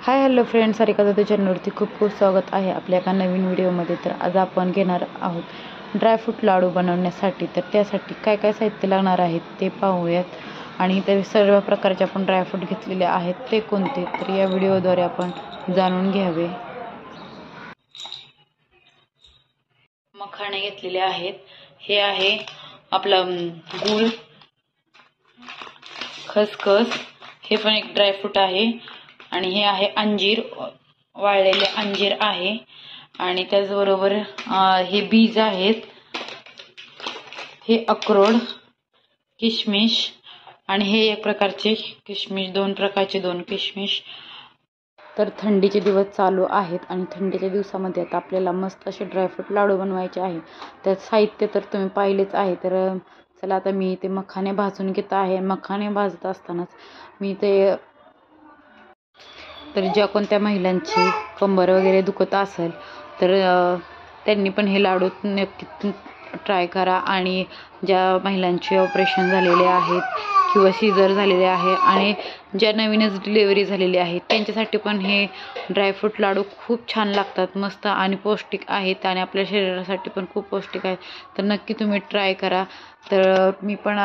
Hi hello friends, Sarika Jadhav चॅनलवरती खूप खूप स्वागत आहे आपल्या एका नवीन व्हिडिओमध्ये. तर आज आपण घेणार आहोत ड्रायफ्रूट लाडू बनवण्यासाठी. तर त्यासाठी काय काय साहित्य लागणार आहेत ते पाहूयात. आणि ते सर्व प्रकारचे आपण ड्रायफ्रूट घेतलेले आहेत ते कोणते, तर या व्हिडिओद्वारे आपण जाणून घ्यावे. मखाणे घेतलेले आहेत. हे आहे आपला गूळ, खसखस, हे पण एक ड्रायफ्रूट आहे. आणि हे आहे अंजीर, वाळलेले अंजीर आहे. आणि त्याचबरोबर हे बीज आहेत. हे अक्रोड, किशमिश, आणि हे एक प्रकारचे किशमिश, दोन किशमिश. तर थंडीचे दिवस चालू आहेत आणि थंडीच्या दिवसामध्ये आता आपल्याला मस्त असे ड्रायफ्रूट लाडू बनवायचे आहे. त्यात साहित्य तर तुम्ही पाहिलेच आहे. तर चला आता मी ते मखाने भाजून घेत आहे. मखाने भाजत असतानाच मी ते, तर ज्या कोणत्या महिलांची कंबर वगैरे दुखत असेल तर त्यांनी पण हे लाडू नक्की ट्राय करा. आणि ज्या महिलांचे ऑपरेशन झालेले आहेत किंवा सीझर झालेले आहे आणि ज्या नवीनच डिलिव्हरी झालेली आहे त्यांच्यासाठी पण हे ड्रायफ्रूट लाडू खूप छान लागतात, मस्त आणि पौष्टिक आहेत आणि आपल्या शरीरासाठी पण खूप पौष्टिक आहे. तर नक्की तुम्ही ट्राय करा. तर मी पण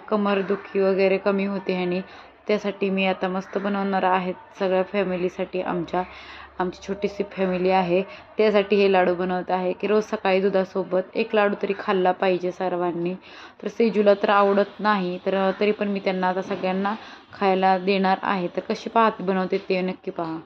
कंबरदुखी वगैरे कमी होते आणि त्यासाठी मी आता मस्त बनवणार आहे सगळ्या फॅमिलीसाठी. आमची छोटीशी फॅमिली आहे, त्यासाठी हे लाडू बनवत आहे की रोज सकाळी दुधासोबत एक लाडू तरी खाल्ला पाहिजे सर्वांनी. तर सेजूला तर आवडत नाही, तर तरी पण मी त्यांना आता सगळ्यांना खायला देणार आहे. तर कशी बनवते ते नक्की पहा.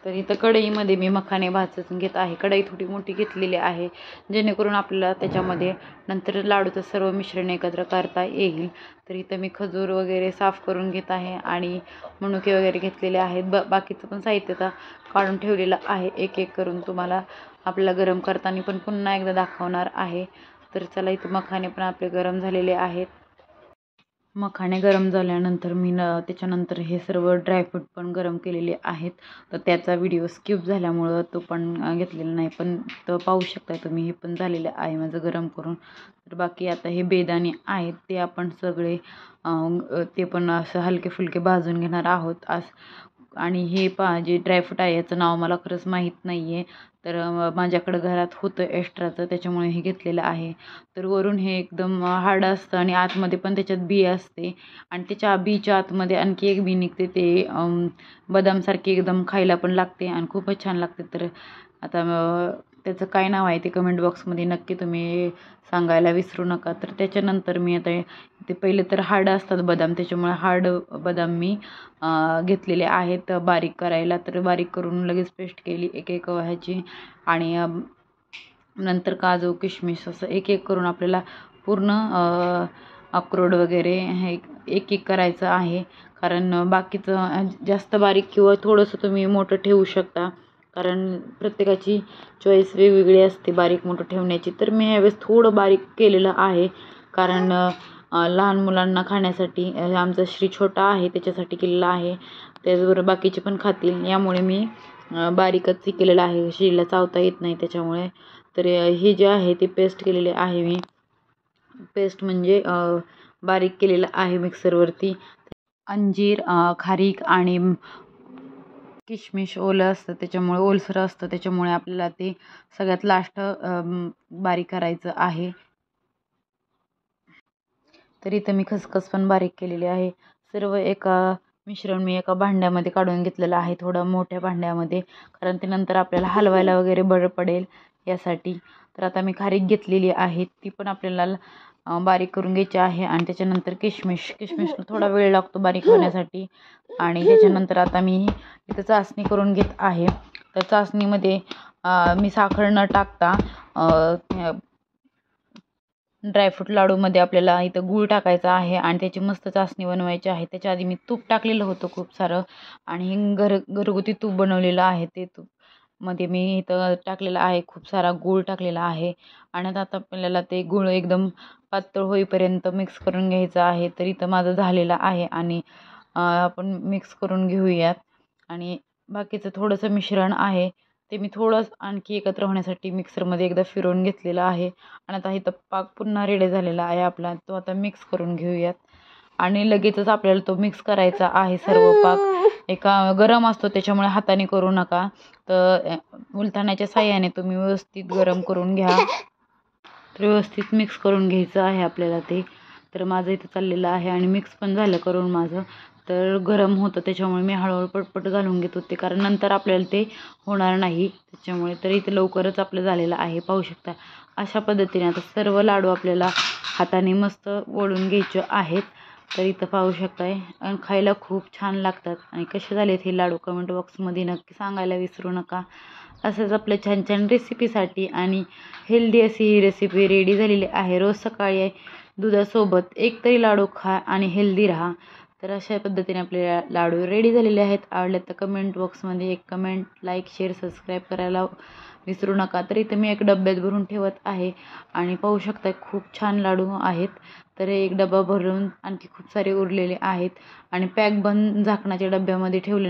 तर इथं कढईमध्ये मी मखाने भाजून घेत आहे. कढई थोडी मोठी घेतलेली आहे जेणेकरून आपल्याला त्याच्यामध्ये नंतर लाडूचं सर्व मिश्रण एकत्र करता येईल. तर इथं मी खजूर वगैरे साफ करून घेत आहे आणि मनुके वगैरे घेतलेले आहेत. बाकीचं पण साहित्य आता काढून ठेवलेलं आहे. एक एक करून तुम्हाला आपल्याला गरम करताना पण पुन्हा एकदा दाखवणार आहे. तर चला, इथं मखाने पण आपले गरम झालेले आहेत. मखाणे गरम झाल्यानंतर मी त्याच्यानंतर हे सर्व ड्रायफ्रूट पण गरम केलेले आहेत. तर त्याचा व्हिडिओ स्किप झाल्यामुळं तो पण घेतलेला नाही, पण तो पाहू शकता तुम्ही. हे पण झालेलं आहे माझं गरम करून. तर बाकी आता हे बेदाणे आहेत ते आपण सगळे ते पण असं हलके फुलके भाजून घेणार आहोत आणि हे जे ड्रायफ्रूट आहे याचं नाव मला खरंच माहीत नाही आहे. तर माझ्याकडं घरात होतं एक्स्ट्राचं, त्याच्यामुळे हे घेतलेलं आहे. तर वरून हे एकदम हार्ड असतं आणि आतमध्ये पण त्याच्यात बी असते आणि त्याच्या बीच्या आतमध्ये आणखी एक बी निघते. ते बदामसारखी एकदम खायला पण लागते आणि खूपच छान लागते. तर आता त्याचं काय नाव आहे ते कमेंट बॉक्समध्ये नक्की तुम्ही सांगायला विसरू नका. तर त्याच्यानंतर मी आता ते पहिले तर हार्ड असतात बदाम, त्याच्यामुळे हार्ड बदाम मी घेतलेले आहेत बारीक करायला. तर बारीक करून लगेच पेस्ट केली एक एक ह्याची. आणि नंतर काजू, किशमिश असं एक एक करून आपल्याला पूर्ण अक्रोड वगैरे हे एक एक करायचं आहे. कारण बाकीचं जास्त बारीक किंवा थोडंसं तुम्ही मोठं ठेवू शकता, कारण प्रत्येकाची चॉईस वेगवेगळी असते बारीक मोठं ठेवण्याची. तर मी ह्यावेळेस थोडं बारीक केलेलं आहे, कारण लहान मुलांना खाण्यासाठी, आमचा श्री छोटा आहे त्याच्यासाठी केलेला आहे. त्याचबरोबर बाकीचे पण खातील यामुळे मी बारीकच केलेलं आहे. श्रीला चावता येत नाही त्याच्यामुळे. तर हे जे आहे ते पेस्ट केलेले आहे मी. पेस्ट म्हणजे बारीक केलेलं आहे मिक्सरवरती. अंजीर, खारीक आणि किशमिश ओलं असतं, त्याच्यामुळे ओलसर असतं, त्याच्यामुळे आपल्याला ते सगळ्यात लास्ट बारीक करायचं आहे. तर इथं मी खसखस पण बारीक केलेली आहे. सर्व मिश्रण मी एका भांड्यामध्ये काढून घेतलेलं आहे, थोडं मोठ्या भांड्यामध्ये, कारण ते नंतर आपल्याला हलवायला वगैरे बरं पडेल यासाठी. तर आता मी खारीक घेतलेली आहे, ती पण आपल्याला बारीक करून घ्यायची आहे. आणि त्याच्यानंतर किशमिशला थोडा वेळ लागतो बारीक होण्यासाठी. आणि त्याच्यानंतर आता मी इथं चासणी करून घेत आहे. तर चासणीमध्ये मी साखर न टाकता ड्रायफ्रूट लाडूमध्ये आपल्याला इथं गूळ टाकायचा आहे आणि त्याची मस्त चासणी बनवायची आहे. त्याच्या आधी मी तूप टाकलेलं होतं खूप सारं, आणि घरगुती तूप बनवलेलं आहे. ते तूपमध्ये मी इथं टाकलेलं आहे, खूप सारा गूळ टाकलेला आहे. आणि आता आपल्याला ते गूळ एकदम पातळ होईपर्यंत मिक्स करून घ्यायचं आहे. तर इथं माझं झालेलं आहे आणि आपण मिक्स करून घेऊयात. आणि बाकीचं थोडंसं मिश्रण आहे ते मी थोडं आणखी एकत्र होण्यासाठी मिक्सरमध्ये एकदा फिरवून घेतलेलं आहे. आणि आता इथं पाक पुन्हा रेडी झालेला आहे आपला, तो आता मिक्स करून घेऊयात. आणि लगेचच आपल्याला तो मिक्स करायचा आहे सर्व पाक. एका गरम असतो त्याच्यामुळे हाताने करू नका, तर उलथण्याच्या साह्याने तुम्ही व्यवस्थित गरम करून घ्या. तर व्यवस्थित मिक्स करून घ्यायचं आहे आपल्याला ते. तर माझं इथं चाललेलं आहे आणि मिक्स पण झालं करून माझं. तर गरम होतं त्याच्यामुळे मी हळूहळू पटपट घालून घेत होते, कारण नंतर आपल्याला ते होणार नाही त्याच्यामुळे. तर इथं लवकरच आपलं झालेलं आहे, पाहू शकता. अशा पद्धतीने आता सर्व लाडू आपल्याला हाताने मस्त वळून घ्यायचे आहेत. तर इथं पाहू शकताय आणि खायला खूप छान लागतात. आणि कसे झालेत हे लाडू कमेंट बॉक्समध्ये नक्की सांगायला विसरू नका. असंच आपल्या छान छान रेसिपीसाठी आणि हेल्दी अशी ही रेसिपी रेडी झालेली आहे. रोज सकाळी दुधासोबत एक तरी लाडू खा आणि हेल्दी राहा. तर अशा पद्धतीने आपले लाडू रेडी झालेले आहेत. आवडले तर कमेंट बॉक्समध्ये एक कमेंट, लाईक, शेअर, सबस्क्राईब करायला विसरू नका. तर इथं मी एक डब्यात भरून ठेवत आहे आणि पाहू शकता खूप छान लाडू आहेत. तर एक डबा भरून आणखी खूप सारे उरलेले आहेत आणि पॅक बंद झाकणाच्या डब्यामध्ये ठेवले.